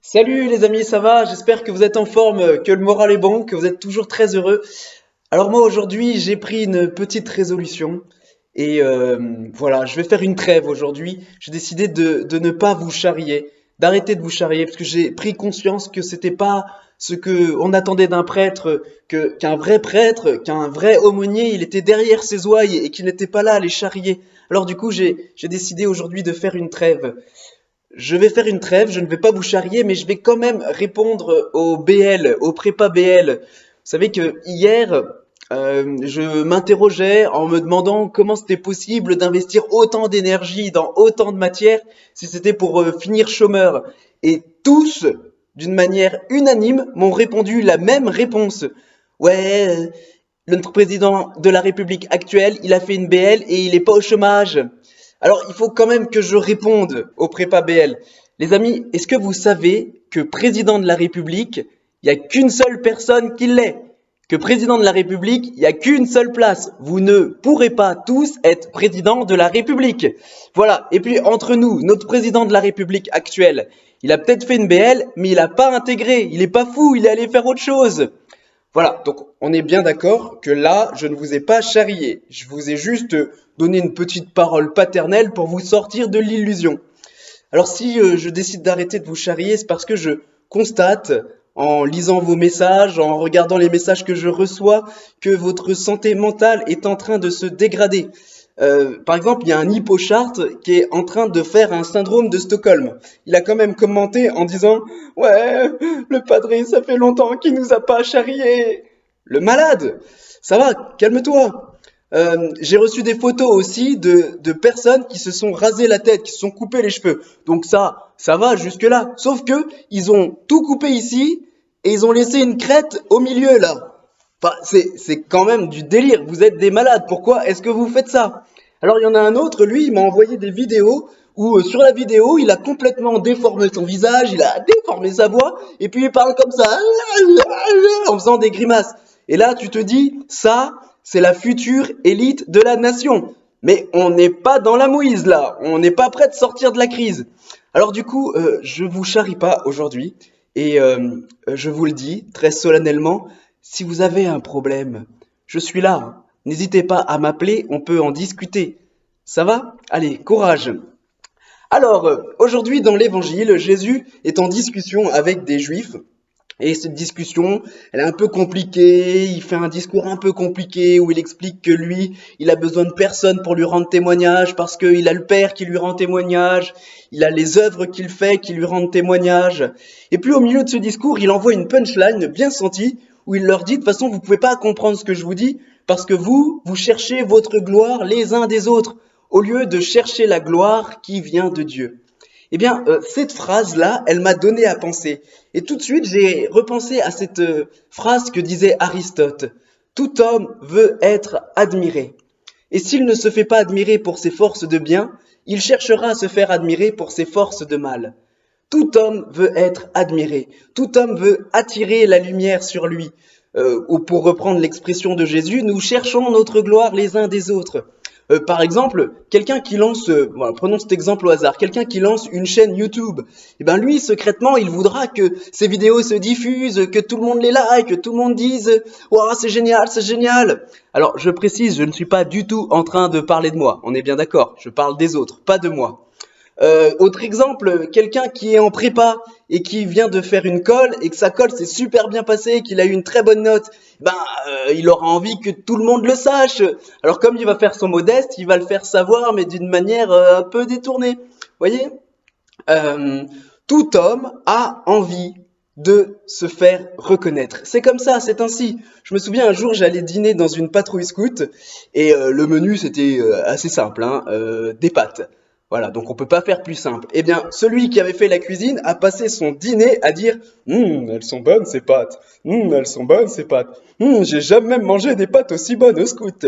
Salut les amis, ça va? J'espère que vous êtes en forme, que le moral est bon, que vous êtes toujours très heureux. Alors moi aujourd'hui j'ai pris une petite résolution et voilà, je vais faire une trêve aujourd'hui. J'ai décidé de ne pas vous charrier, d'arrêter de vous charrier parce que j'ai pris conscience que c'était pas ce que on attendait d'un prêtre, qu'un vrai aumônier, il était derrière ses ouailles et qu'il n'était pas là à les charrier. Alors du coup j'ai décidé aujourd'hui de faire une trêve. Je vais faire une trêve, je ne vais pas vous charrier, mais je vais quand même répondre au BL, au prépa BL. Vous savez que hier, je m'interrogeais en me demandant comment c'était possible d'investir autant d'énergie dans autant de matières si c'était pour finir chômeur. Et tous, d'une manière unanime, m'ont répondu la même réponse. Ouais, notre président de la République actuelle, il a fait une BL et il est pas au chômage. Alors, il faut quand même que je réponde au prépa BL. Les amis, est-ce que vous savez que président de la République, il n'y a qu'une seule personne qui l'est? Que président de la République, il n'y a qu'une seule place. Vous ne pourrez pas tous être président de la République. Voilà. Et puis, entre nous, notre président de la République actuel, il a peut-être fait une BL, mais il n'a pas intégré. Il est pas fou, il est allé faire autre chose. Voilà, donc on est bien d'accord que là, je ne vous ai pas charrié. Je vous ai juste donné une petite parole paternelle pour vous sortir de l'illusion. Alors si je décide d'arrêter de vous charrier, c'est parce que je constate, en lisant vos messages, en regardant les messages que je reçois, que votre santé mentale est en train de se dégrader. Par exemple, il y a un hippocharte qui est en train de faire un syndrome de Stockholm. Il a quand même commenté en disant «Ouais, le padré, ça fait longtemps qu'il nous a pas charrié». Le malade! Ça va, calme-toi. J'ai reçu des photos aussi de personnes qui se sont rasé la tête, qui se sont coupé les cheveux. Donc ça va jusque-là. Sauf que ils ont tout coupé ici et ils ont laissé une crête au milieu là. Enfin, c'est quand même du délire. Vous êtes des malades. Pourquoi est-ce que vous faites ça? Alors il y en a un autre, lui, il m'a envoyé des vidéos où sur la vidéo, il a complètement déformé son visage, il a déformé sa voix, et puis il parle comme ça, en faisant des grimaces. Et là, tu te dis, ça, c'est la future élite de la nation. Mais on n'est pas dans la mouise là, on n'est pas prêt de sortir de la crise. Alors du coup, je vous charrie pas aujourd'hui, et je vous le dis très solennellement, si vous avez un problème, je suis là. N'hésitez pas à m'appeler, on peut en discuter. Ça va? Allez, courage. Alors, aujourd'hui dans l'évangile, Jésus est en discussion avec des juifs. Et cette discussion, elle est un peu compliquée, il fait un discours un peu compliqué où il explique que lui, il a besoin de personne pour lui rendre témoignage parce qu'il a le Père qui lui rend témoignage, il a les œuvres qu'il fait qui lui rendent témoignage. Et puis au milieu de ce discours, il envoie une punchline bien sentie où il leur dit de toute façon vous pouvez pas comprendre ce que je vous dis parce que vous cherchez votre gloire les uns des autres au lieu de chercher la gloire qui vient de Dieu. Eh bien, cette phrase-là, elle m'a donné à penser. Et tout de suite, j'ai repensé à cette phrase que disait Aristote. Tout homme veut être admiré. Et s'il ne se fait pas admirer pour ses forces de bien, il cherchera à se faire admirer pour ses forces de mal. Tout homme veut être admiré. Tout homme veut attirer la lumière sur lui. Ou pour reprendre l'expression de Jésus, nous cherchons notre gloire les uns des autres. Par exemple, quelqu'un qui lance, voilà, prenons cet exemple au hasard, quelqu'un qui lance une chaîne YouTube, eh ben lui, secrètement, il voudra que ses vidéos se diffusent, que tout le monde les like, que tout le monde dise «Ouah, c'est génial, c'est génial!» Alors, je précise, je ne suis pas du tout en train de parler de moi, on est bien d'accord, je parle des autres, pas de moi. Autre exemple, quelqu'un qui est en prépa et qui vient de faire une colle et que sa colle s'est super bien passée, qu'il a eu une très bonne note, ben il aura envie que tout le monde le sache. Alors comme il va faire son modeste, il va le faire savoir mais d'une manière un peu détournée. Vous voyez? Euh, Tout homme a envie de se faire reconnaître. C'est comme ça, c'est ainsi. Je me souviens un jour, j'allais dîner dans une patrouille scout et le menu c'était assez simple, hein, des pâtes. Voilà, donc on peut pas faire plus simple. Eh bien, celui qui avait fait la cuisine a passé son dîner à dire elles sont bonnes ces pâtes. Elles sont bonnes ces pâtes. J'ai jamais mangé des pâtes aussi bonnes au scout.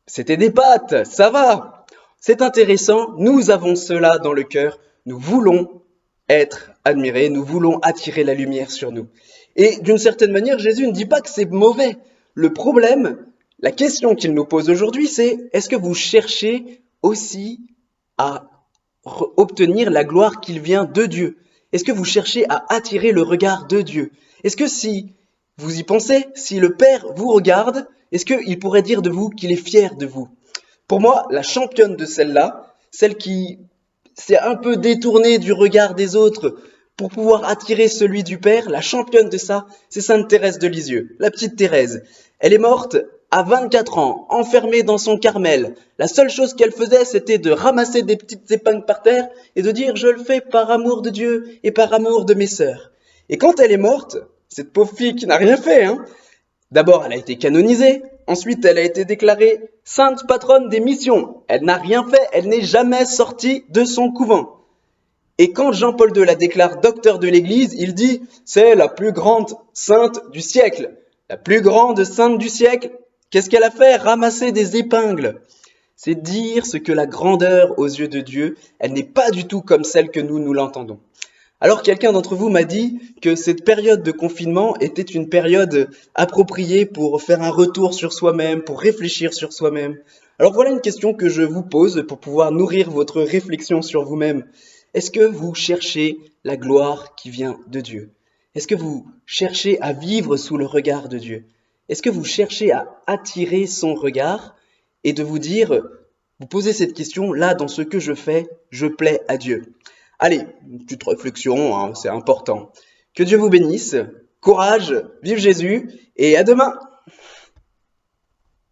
C'était des pâtes, ça va. C'est intéressant, nous avons cela dans le cœur, nous voulons être admirés, nous voulons attirer la lumière sur nous. Et d'une certaine manière, Jésus ne dit pas que c'est mauvais. Le problème, la question qu'il nous pose aujourd'hui, c'est est-ce que vous cherchez aussi à obtenir la gloire qu'il vient de Dieu? Est-ce que vous cherchez à attirer le regard de Dieu? Est-ce que si vous y pensez, si le Père vous regarde, est-ce qu'il pourrait dire de vous qu'il est fier de vous? Pour moi, la championne de celle-là, celle qui s'est un peu détournée du regard des autres pour pouvoir attirer celui du Père, la championne de ça, c'est Sainte Thérèse de Lisieux, la petite Thérèse. Elle est morte à 24 ans, enfermée dans son Carmel. La seule chose qu'elle faisait, c'était de ramasser des petites épingles par terre et de dire « je le fais par amour de Dieu et par amour de mes sœurs ». Et quand elle est morte, cette pauvre fille qui n'a rien fait, d'abord elle a été canonisée, ensuite elle a été déclarée sainte patronne des missions. Elle n'a rien fait, elle n'est jamais sortie de son couvent. Et quand Jean-Paul II la déclare docteur de l'Église, il dit « c'est la plus grande sainte du siècle ». La plus grande sainte du siècle, qu'est-ce qu'elle a fait? Ramasser des épingles. C'est dire ce que la grandeur aux yeux de Dieu, elle n'est pas du tout comme celle que nous l'entendons. Alors quelqu'un d'entre vous m'a dit que cette période de confinement était une période appropriée pour faire un retour sur soi-même, pour réfléchir sur soi-même. Alors voilà une question que je vous pose pour pouvoir nourrir votre réflexion sur vous-même. Est-ce que vous cherchez la gloire qui vient de Dieu? Est-ce que vous cherchez à vivre sous le regard de Dieu? Est-ce que vous cherchez à attirer son regard et de vous dire, vous posez cette question, là dans ce que je fais, je plais à Dieu? Allez, une petite réflexion, c'est important. Que Dieu vous bénisse, courage, vive Jésus et à demain!